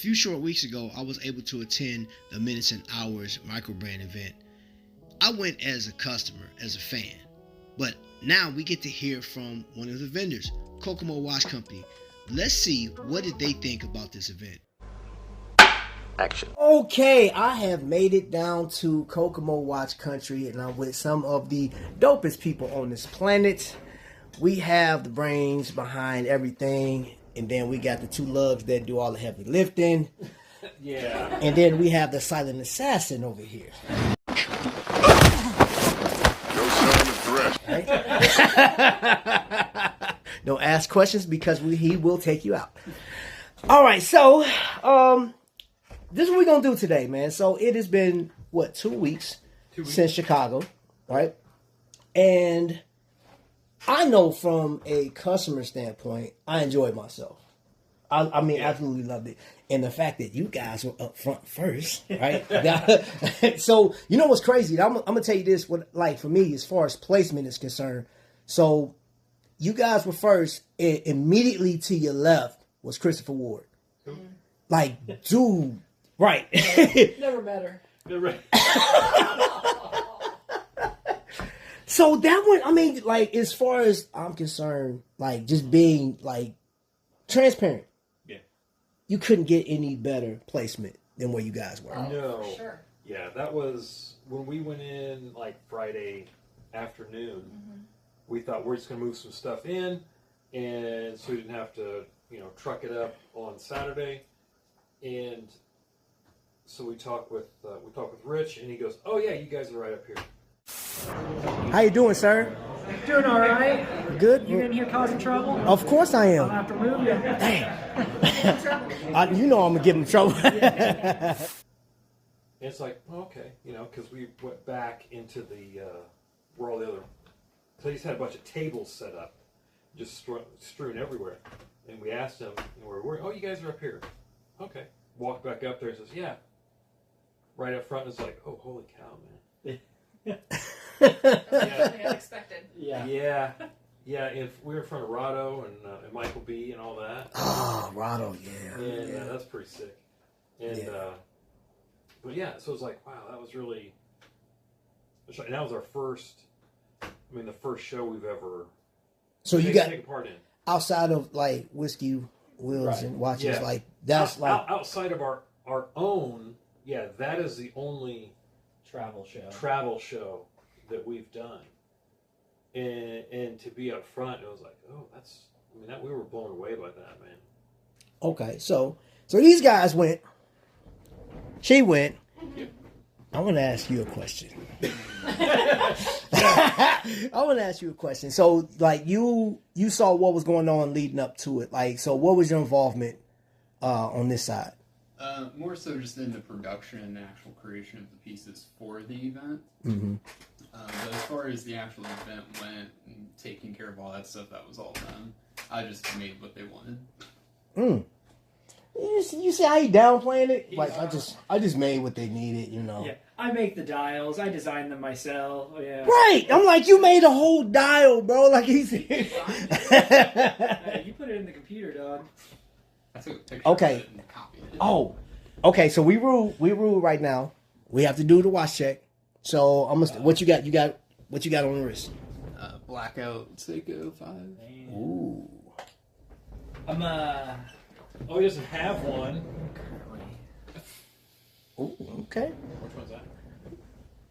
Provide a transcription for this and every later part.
few short weeks ago, I was able to attend the Minutes and Hours Microbrand event. I went as a customer, as a fan, but now we get to hear from one of the vendors, Kokomo Watch Company. Let's see, what did they think about this event? Action. Okay, I have made it down to Kokomo Watch Country, and I'm with some of the dopest people on this planet. We have the brains behind everything, and then we got the two lugs that do all the heavy lifting. Yeah. And then we have the silent assassin over here. No sign of threat. Right? Don't ask questions because he will take you out. All right, so this is what we're going to do today, man. So it has been, 2 weeks since Chicago, right? And I know from a customer standpoint, I enjoyed myself. I mean, absolutely loved it. And the fact that you guys were up front first, right? So, you know what's crazy? I'm going to tell you this, for me, as far as placement is concerned. So, you guys were first, and immediately to your left was Christopher Ward. Dude, right. Never met her. So that one, I mean, as far as I'm concerned, just being, transparent. Yeah. You couldn't get any better placement than where you guys were. No. For sure. Yeah, that was when we went in, Friday afternoon. Mm-hmm. We thought we're just going to move some stuff in, and so we didn't have to, truck it up on Saturday. And so we talked with Rich, and he goes, "Oh yeah, you guys are right up here." How you doing, sir? Doing all right. Good. You in here causing trouble? Of course I I'll am. have to move you. Damn. You know I'm gonna give him trouble. It's okay, because we went back into the where all the other. So he just had a bunch of tables set up, just strewn everywhere. And we asked him, "Oh, you guys are up here." Okay. Walked back up there and says, "Yeah." Right up front is "Oh, holy cow, man." Unexpected. Yeah. If we were in front of Rado and Michael B and all that. Oh, Rado, yeah. And that's pretty sick. And but yeah, so it was wow, that was really. And that was our first. The first show we've ever. So you got taken part in outside of Whiskey Wheels and watches, Yeah. that's outside of our own. Yeah, that is the only Travel show that we've done, and to be up front, it was that we were blown away by that, man. Okay, so these guys went. She went. Yep. I want to ask you a question. So, you saw what was going on leading up to it. So what was your involvement on this side? More so just in the production and actual creation of the pieces for the event. Mm-hmm. But as far as the actual event went, and taking care of all that stuff, that was all done. I just made what they wanted. You see how he downplaying it? I just made what they needed, Yeah, I make the dials. I design them myself. Yeah. Right. I'm you made a whole dial, bro. He's. You put it in the computer, dog. I took a picture Okay. of it and copied it. Oh, okay. So we rule right now. We have to do the watch check. So what you got? What you got on the wrist? Blackout Seiko 5. Ooh. Oh, he doesn't have one. Ooh. Okay. Which one's that?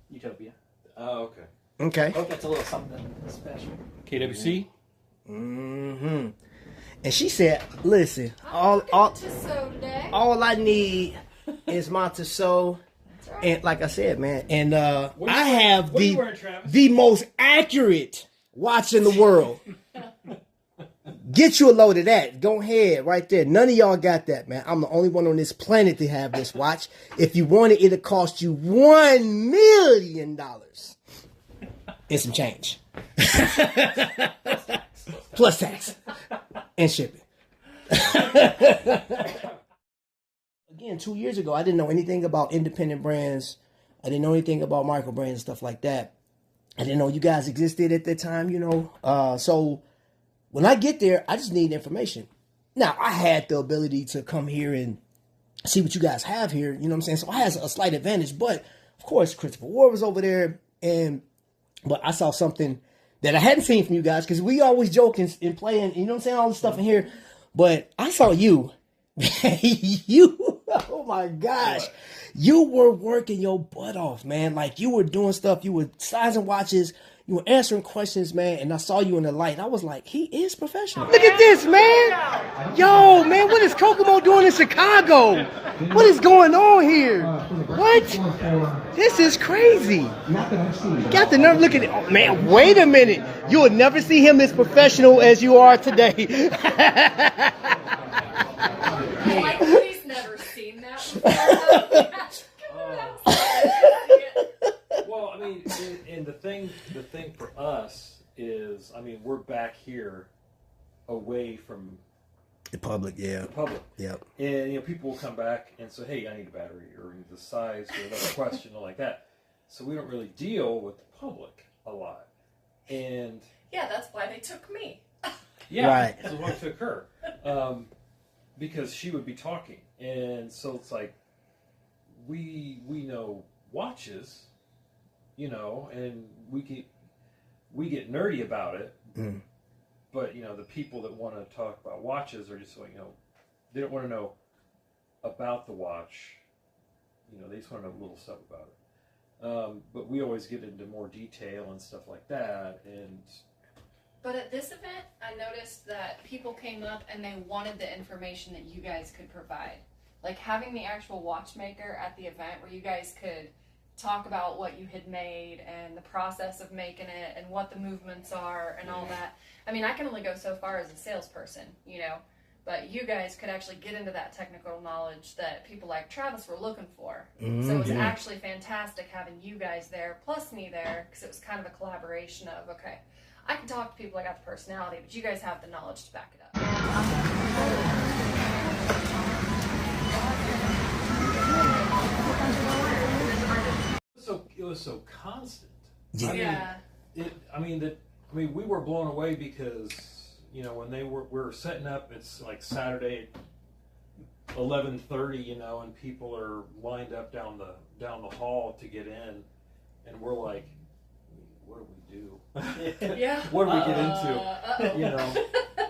Utopia. Oh, okay. Okay. Hope that's a little something special. KWC. Mm-hmm. And she said, "Listen, all I need is my Tissot." That's right. And like I said, man, and I What have are you wearing, Travis? the most accurate watch in the world. Get you a load of that. Go ahead, right there. None of y'all got that, man. I'm the only one on this planet to have this watch. If you want it, it'll cost you $1 million and some change. Plus tax and shipping. Again, 2 years ago, I didn't know anything about independent brands. I didn't know anything about microbrands and stuff like that. I didn't know you guys existed at that time, So when I get there, I just need information. Now, I had the ability to come here and see what you guys have here. You know what I'm saying? So I had a slight advantage, but of course, Christopher Ward was over there, but I saw something that I hadn't seen from you guys, because we always joke and play, and you know what I'm saying, all this stuff in here. But I saw you. Oh my gosh. What? You were working your butt off, man. Like, you were doing stuff. You were sizing watches. You were answering questions, man. And I saw you in the light. I was like, he is professional. Look at this, man. Yo, man, what is Kokomo doing in Chicago? What is going on here? What? This is crazy. Got the nerve. Look at it. Oh, man, wait a minute. You will never see him as professional as you are today. Like, he's never seen that before. Well, I mean, and the thing for us is, I mean, we're back here away from the public, yeah. The public. Yep. And, you know, people will come back and say, hey, I need a battery, or I need the size, or another question, or like that. So we don't really deal with the public a lot. And yeah, that's why they took me. Yeah, right. That's why I took her. Because she would be talking. And so it's like, we know watches, you know, and we get nerdy about it. Mm. But, you know, the people that want to talk about watches are just like, you know, they don't want to know about the watch. You know, they just want to know little stuff about it. But we always get into more detail and stuff like that. But at this event, I noticed that people came up and they wanted the information that you guys could provide. Like having the actual watchmaker at the event where you guys could talk about what you had made and the process of making it and what the movements are and all that. I mean, I can only go so far as a salesperson, you know, but you guys could actually get into that technical knowledge that people like Travis were looking for. Mm-hmm. So it was actually fantastic having you guys there plus me there, because it was kind of a collaboration of, okay, I can talk to people, I got the personality, but you guys have the knowledge to back it up. It was so constant. Yeah. I mean, we were blown away because, you know, when we were setting up, it's like Saturday at 11:30, you know, and people are lined up down the hall to get in, and we're like, what do we do? Yeah. What do we get into? You know,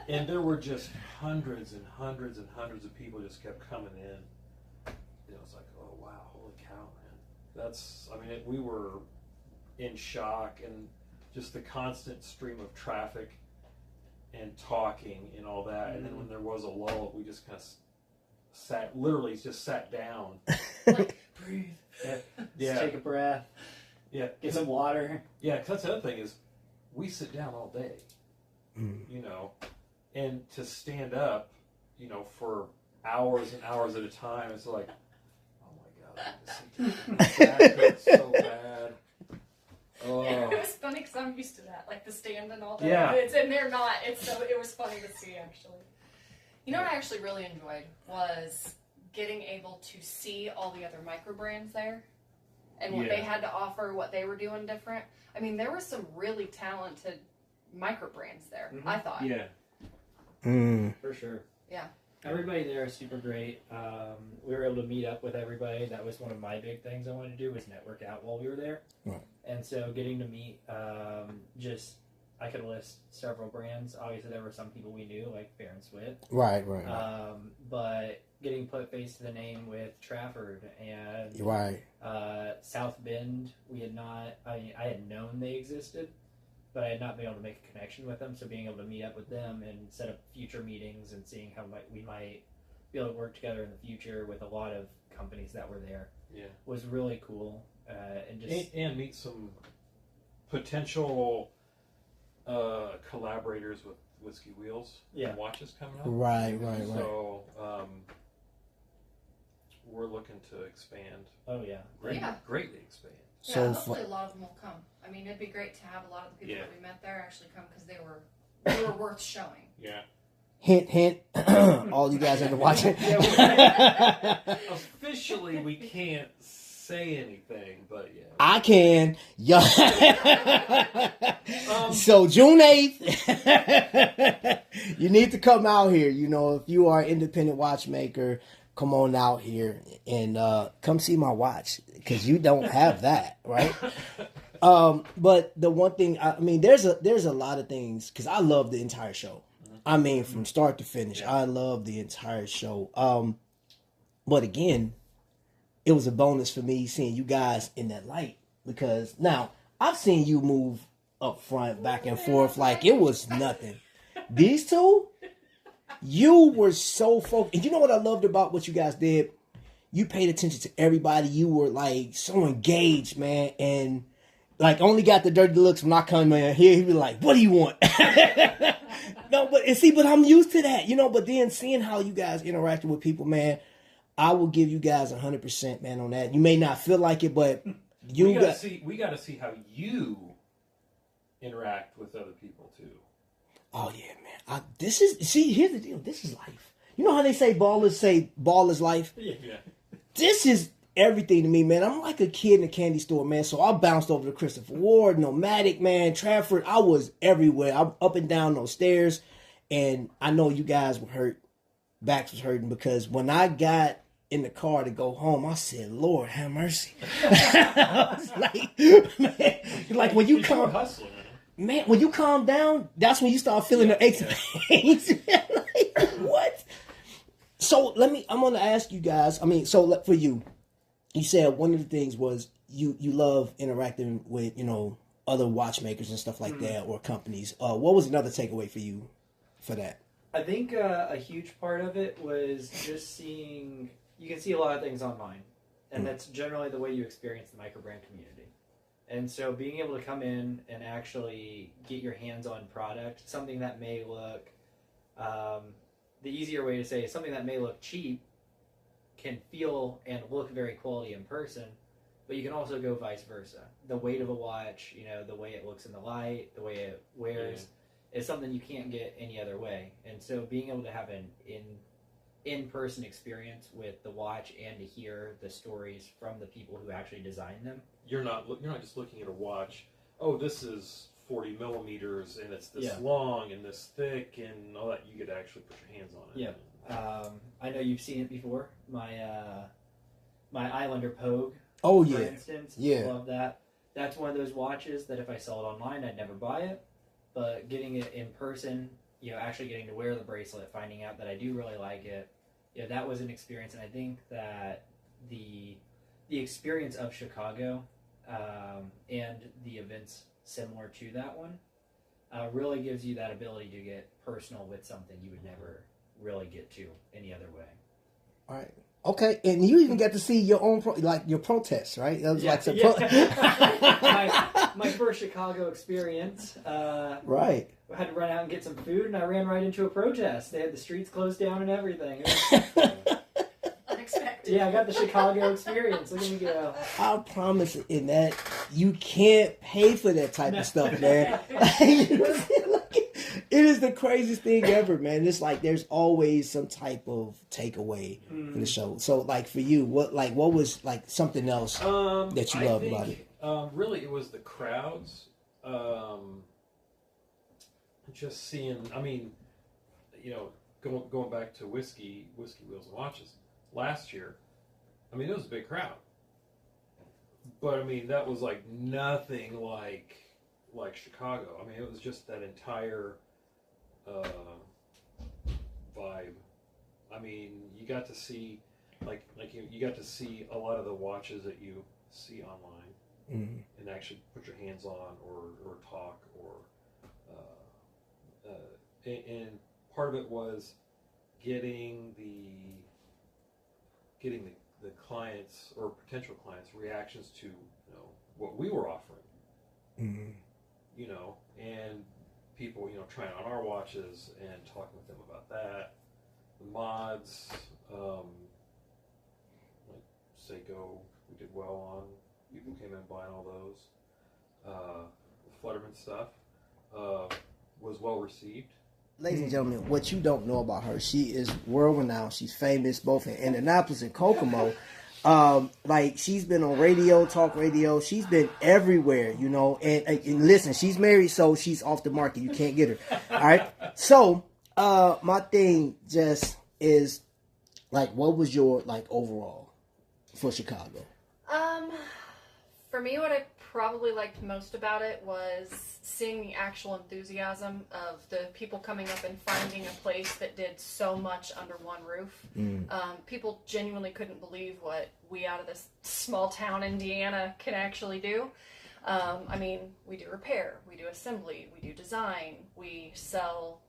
and there were just hundreds and hundreds and hundreds of people just kept coming in. It was like, oh wow, holy cow, man! We were in shock, and just the constant stream of traffic and talking and all that. Mm-hmm. And then when there was a lull, we just kind of literally sat down. Like, breathe. Yeah. Just take a breath. Yeah. Get some water. Yeah, because that's the other thing is, we sit down all day, you know, and to stand up, you know, for hours and hours at a time, it's like, oh my God, this back hurts so bad. Oh. It was funny because I'm used to that, like the stand and all that. Yeah. And they're not. It was funny to see, actually. You know what I actually really enjoyed was getting able to see all the other microbrands there and what they had to offer, what they were doing different. I mean, there were some really talented microbrands there, I thought. Yeah. For sure. Yeah. Everybody there is super great. We were able to meet up with everybody. That was one of my big things I wanted to do, was network out while we were there. Right. And so getting to meet, I could list several brands. Obviously, there were some people we knew, like Fair and Swit. Right. But getting put face to the name with Trafford and South Bend, I had known they existed, but I had not been able to make a connection with them. So being able to meet up with them and set up future meetings and seeing how we might be able to work together in the future with a lot of companies that were there was really cool. And meet some potential collaborators with Whiskey Wheels and watches coming up. Right. So we're looking to expand. Oh yeah, greatly expand. Yeah, So hopefully a lot of them will come. I mean, it'd be great to have a lot of the people that we met there actually come, because they were worth showing. Yeah. Hint, all you guys that are watching. Officially, we can't say anything, but yeah. I can. So June 8th, you need to come out here. You know, if you are an independent watchmaker, come on out here and come see my watch because you don't have that, right? But the one thing, I mean, there's a lot of things because I love the entire show. I mean, from start to finish, I love the entire show. But again, it was a bonus for me seeing you guys in that light because now I've seen you move up front, back and forth like it was nothing. These two, you were so focused. And you know what I loved about what you guys did? You paid attention to everybody. You were like so engaged, man. And like only got the dirty looks when I come in here. He'd be like, "What do you want?" No, but I'm used to that, you know. But then seeing how you guys interacted with people, man, I will give you guys 100%, man, on that. You may not feel like it, but we got to see how you interact with other people too. Oh yeah, man. Here's the deal. This is life. You know how they say ball is life? Yeah. This is everything to me, man. I'm like a kid in a candy store, man. So I bounced over to Christopher Ward, Nomadic, man, Trafford. I was everywhere. I'm up and down those stairs. And I know you guys were hurt. Backs was hurting because when I got in the car to go home, I said, Lord, have mercy. I was like, man, like when you come hustling. Man, when you calm down, that's when you start feeling the aches and pains. Like, what? So I'm going to ask you guys, so for you, you said one of the things was you love interacting with, other watchmakers and stuff like that or companies. What was another takeaway for you for that? I think a huge part of it was just you can see a lot of things online. And that's generally the way you experience the microbrand community. And so being able to come in and actually get your hands on product, something that may look, the easier way to say is something that may look cheap can feel and look very quality in person, but you can also go vice versa. The weight of a watch, the way it looks in the light, the way it wears is something you can't get any other way. And so being able to have an in-person experience with the watch and to hear the stories from the people who actually designed them. You're not just looking at a watch. Oh, this is 40 millimeters and it's this long and this thick and all that. You get to actually put your hands on it. Yeah. I know you've seen it before. My Islander Pogue. Oh for instance. Yeah. Love that. That's one of those watches that if I saw it online, I'd never buy it. But getting it in person, actually getting to wear the bracelet, finding out that I do really like it, that was an experience. And I think that the experience of Chicago and the events similar to that one really gives you that ability to get personal with something you would never really get to any other way. All right. Okay, and you even get to see your own your protests, right? That was my first Chicago experience. Right. I had to run out and get some food, and I ran right into a protest. They had the streets closed down and everything. Unexpected. Yeah, I got the Chicago experience. Look at me go. I promise in that you can't pay for that type of stuff, man. It is the craziest thing ever, man. It's like there's always some type of takeaway for the show. So, like for you, what was like something else that you loved about it? Really, it was the crowds. Just seeing. Going back to whiskey wheels and watches last year. It was a big crowd, but that was like nothing like Chicago. It was just that entire vibe. You got to see you got to see a lot of the watches that you see online and actually put your hands on or talk and part of it was getting the clients or potential clients reactions to what we were offering, and people trying on our watches and talking with them about that. The mods, like Seiko, we did well on. People came in buying all those. The Flutterman stuff was well received. Ladies and gentlemen, what you don't know about her, she is world renowned. She's famous both in Indianapolis and Kokomo. She's been on radio, talk radio. She's been everywhere, and listen, she's married, so she's off the market. You can't get her. All right. So, my thing just is Like, what was your like overall for Chicago? For me, what I probably liked most about it was seeing the actual enthusiasm of the people coming up and finding a place that did so much under one roof. People genuinely couldn't believe what we out of this small town Indiana can actually do. I mean, we do repair, we do assembly, we do design, we sell,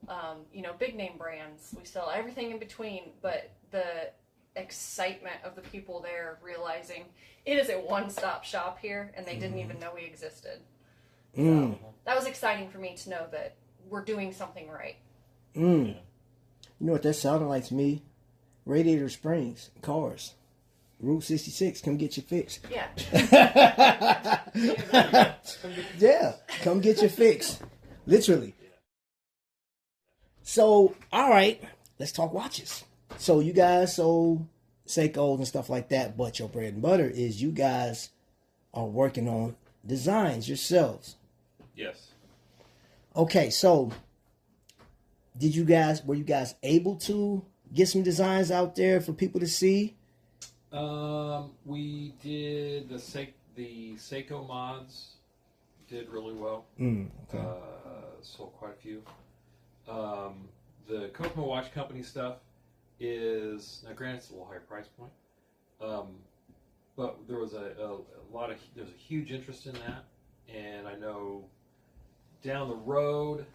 big name brands, we sell everything in between, but the excitement of the people there realizing it is a one-stop shop here and they didn't even know we existed. So that was exciting for me to know that we're doing something right. You know what that sounded like to me? Radiator Springs, cars. Route 66, come get your fix. Yeah. Yeah, come get your fix. Literally. So, all right, let's talk watches. So you guys sold Seikos and stuff like that, but your bread and butter is you guys are working on designs yourselves. Yes. Okay, so were you guys able to get some designs out there for people to see? We did the Seiko mods did really well. Okay. Sold quite a few. The Kokomo Watch Company stuff is, now granted it's a little higher price point, but there was there's a huge interest in that, and I know down the road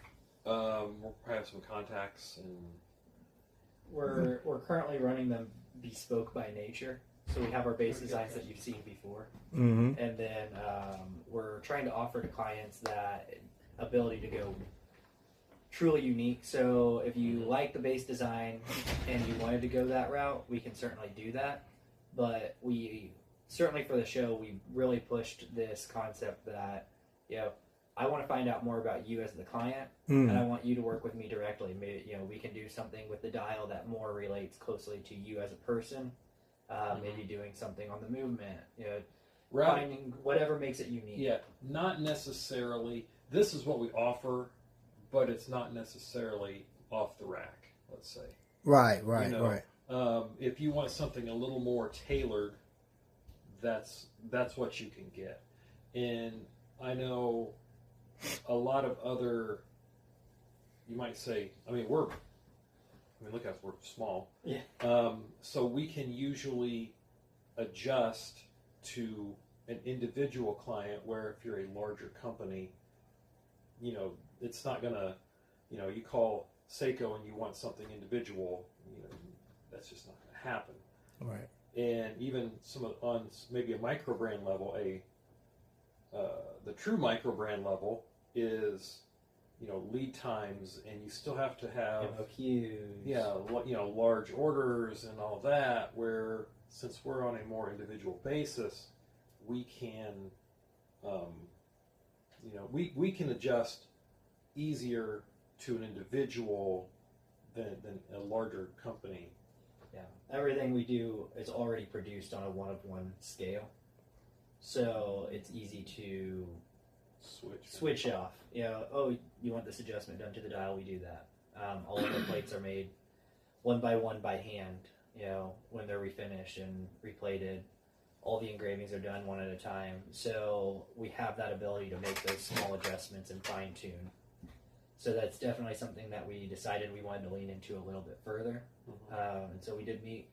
we'll probably have some contacts, and we're currently running them bespoke by nature. So we have our base designs that you've seen before, and then we're trying to offer to clients that ability to go truly unique. So if you like the base design and you wanted to go that route, we can certainly do that. But we certainly for the show, we really pushed this concept that, I want to find out more about you as the client, and I want you to work with me directly. Maybe, we can do something with the dial that more relates closely to you as a person. Maybe doing something on the movement, finding whatever makes it unique. Yeah, not necessarily. This is what we offer, but it's not necessarily off the rack. Let's say. Right. If you want something a little more tailored, that's what you can get. And I know a lot of other. You might say, look at us, we're small. Yeah. So we can usually adjust to an individual client, where if you're a larger company, it's not gonna, you call Seiko and you want something individual, that's just not gonna happen. Right. And even on maybe a microbrand level, the true microbrand level is, lead times, and you still have to have large orders and all that, where since we're on a more individual basis, we can we can adjust easier to an individual than a larger company. Yeah, everything we do is already produced on a 1-of-1 scale, so it's easy to switch off. You want this adjustment done to the dial, we do that. All of the plates are made one by one by hand, when they're refinished and replated. All the engravings are done one at a time, so we have that ability to make those small adjustments and fine tune. So that's definitely something that we decided we wanted to lean into a little bit further. And so we did meet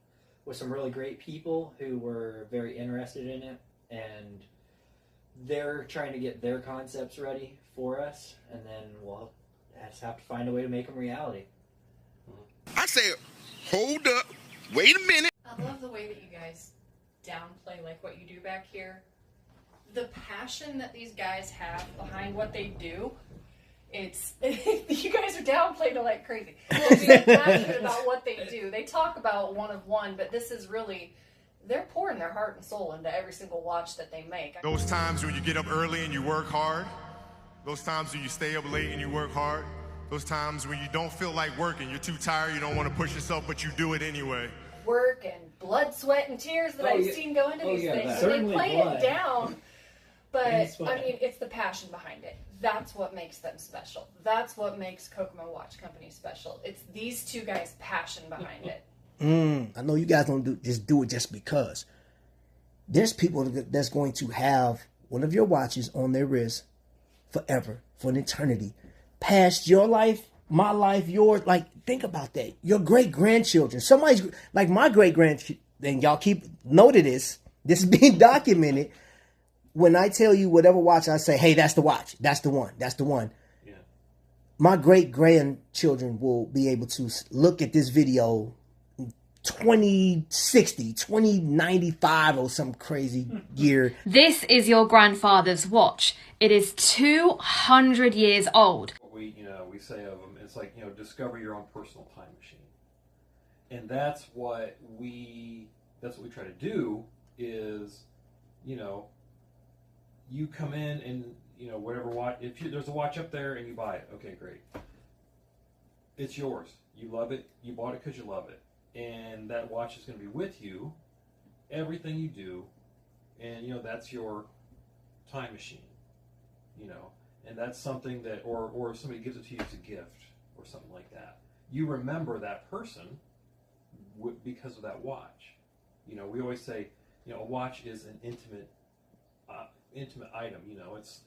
with some really great people who were very interested in it, and they're trying to get their concepts ready for us, and then we'll just have to find a way to make them reality. I say, hold up, wait a minute. I love the way that you guys downplay like what you do back here. The passion that these guys have behind what they do, it's you guys are downplaying it like crazy. They're passionate about what they do. They talk about 1-of-1, but this is really, they're pouring their heart and soul into every single watch that they make. Those times when you get up early and you work hard, those times when you stay up late and you work hard, those times when you don't feel like working, you're too tired, you don't want to push yourself, but you do it anyway. Work and blood, sweat, and tears that I've seen go into these things. So they play it down, but it's the passion behind it. That's what makes them special. That's what makes Kokomo Watch Company special. It's these two guys' passion behind it. I know you guys don't do it just because. There's people that's going to have one of your watches on their wrist forever, for an eternity. Past your life, my life, yours. Like, think about that. Your great-grandchildren. Somebody's, like my great-grandchildren, and y'all keep note of this. This is being documented. When I tell you whatever watch I say, hey, that's the watch. That's the one. That's the one. Yeah. My great-grandchildren will be able to look at this video 2060, 2095 or some crazy year. This is your grandfather's watch. It is 200 years old. We say of them, it's like, discover your own personal time machine. And that's what we try to do is, you come in and, whatever watch, if there's a watch up there and you buy it, okay, great. It's yours. You love it. You bought it because you love it. And that watch is going to be with you, everything you do, and that's your time machine, and that's something that, or if somebody gives it to you as a gift or something like that, you remember that person because of that watch. We always say, a watch is an intimate item.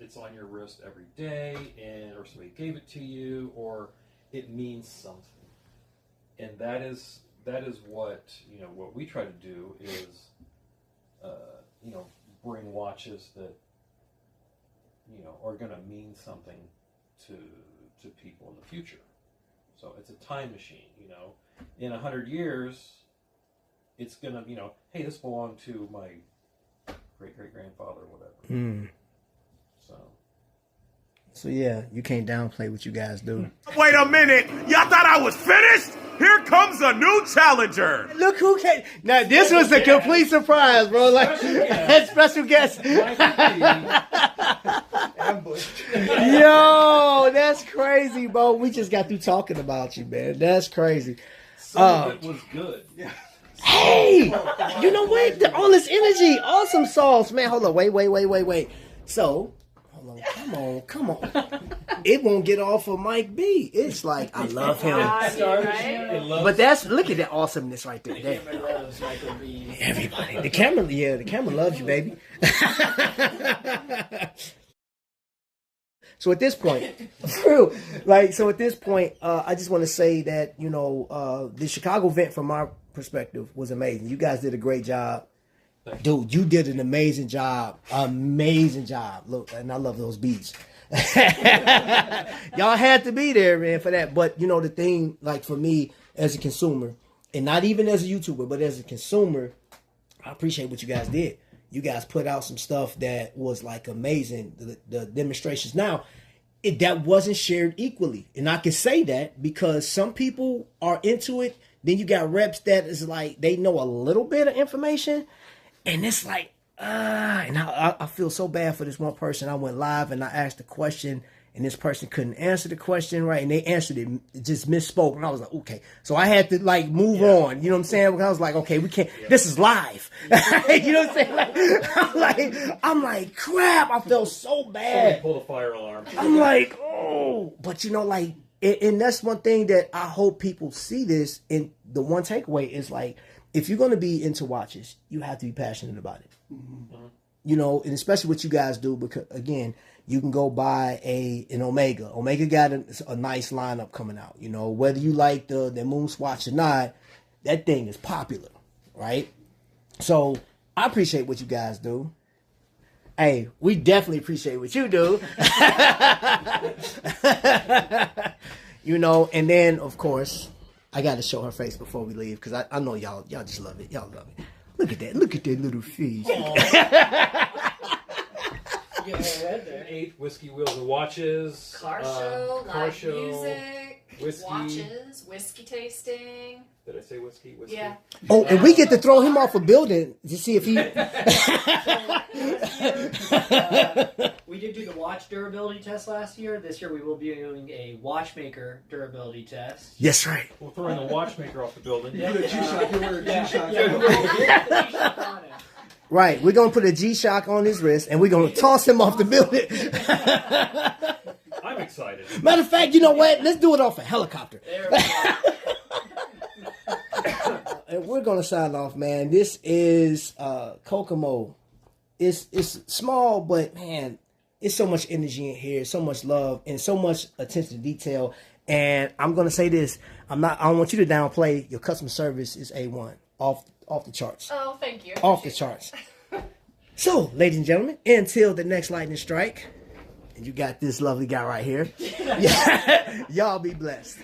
It's on your wrist every day, or somebody gave it to you, or it means something, and that is what what we try to do is bring watches that are going to mean something to people in the future. So it's a time machine. In 100 years, it's gonna hey, this belonged to my great grandfather or whatever. So yeah, you can't downplay what you guys do. Wait a minute, y'all thought I was finished? Here comes a new challenger. Look who came. Now this was a complete surprise, bro. Like special guest. Yo, that's crazy, bro. We just got through talking about you, man. That's crazy. Some of it was good. Yeah. Hey, you know what? All this energy, awesome sauce, man. Hold on, wait. So. Come on. It won't get off of Mike B. It's like, I love him. But look at that awesomeness right there. Everybody. The camera loves you, baby. So at this point, I just want to say that, the Chicago event from my perspective was amazing. You guys did a great job. Dude, you did an amazing job. Look, and I love those beats. Y'all had to be there, man, for that. But, the thing, like, for me as a consumer, and not even as a YouTuber, but as a consumer, I appreciate what you guys did. You guys put out some stuff that was, like, amazing. The demonstrations. Now, that wasn't shared equally. And I can say that because some people are into it. Then you got reps that is like, they know a little bit of information. And it's like, and I feel so bad for this one person. I went live and I asked a question and this person couldn't answer the question right. And they answered it, just misspoke. And I was like, okay. So I had to like move on. You know what I'm saying? Because I was like, okay, we can't, this is live. You know what I'm saying? I'm like, crap. I felt so bad. Pull the fire alarm. I'm like, oh, but and that's one thing that I hope people see this. And the one takeaway is like, if you're going to be into watches, you have to be passionate about it. Mm-hmm. And especially what you guys do, because again, you can go buy an Omega. Omega got a nice lineup coming out. Whether you like the Moon Swatch or not, that thing is popular, right? So I appreciate what you guys do. Hey, we definitely appreciate what you do. And then of course, I got to show her face before we leave because I know y'all just love it. Y'all love it. Look at that little face. 8 whiskey wheels and watches. Car show, music, whiskey. watches, whiskey tasting. Did I say whiskey? Yeah. Oh, and we get to throw him off a building to see if he. We did do the watch durability test last year. This year we will be doing a watchmaker durability test. Yes, right. We'll throw in the watchmaker off the building. Yeah. Right, we're going to put a G-Shock on his wrist, and we're going to toss him off the building. I'm excited. Matter of fact, you know what? Let's do it off a helicopter. and we're gonna sign off, man. This is Kokomo. It's small, but man, it's so much energy in here, so much love, and so much attention to detail. And I'm gonna say this: I don't want you to downplay. Your customer service is A1, off the charts. Oh, thank you. Off the charts. So, ladies and gentlemen, until the next lightning strike, and you got this lovely guy right here. Y'all be blessed.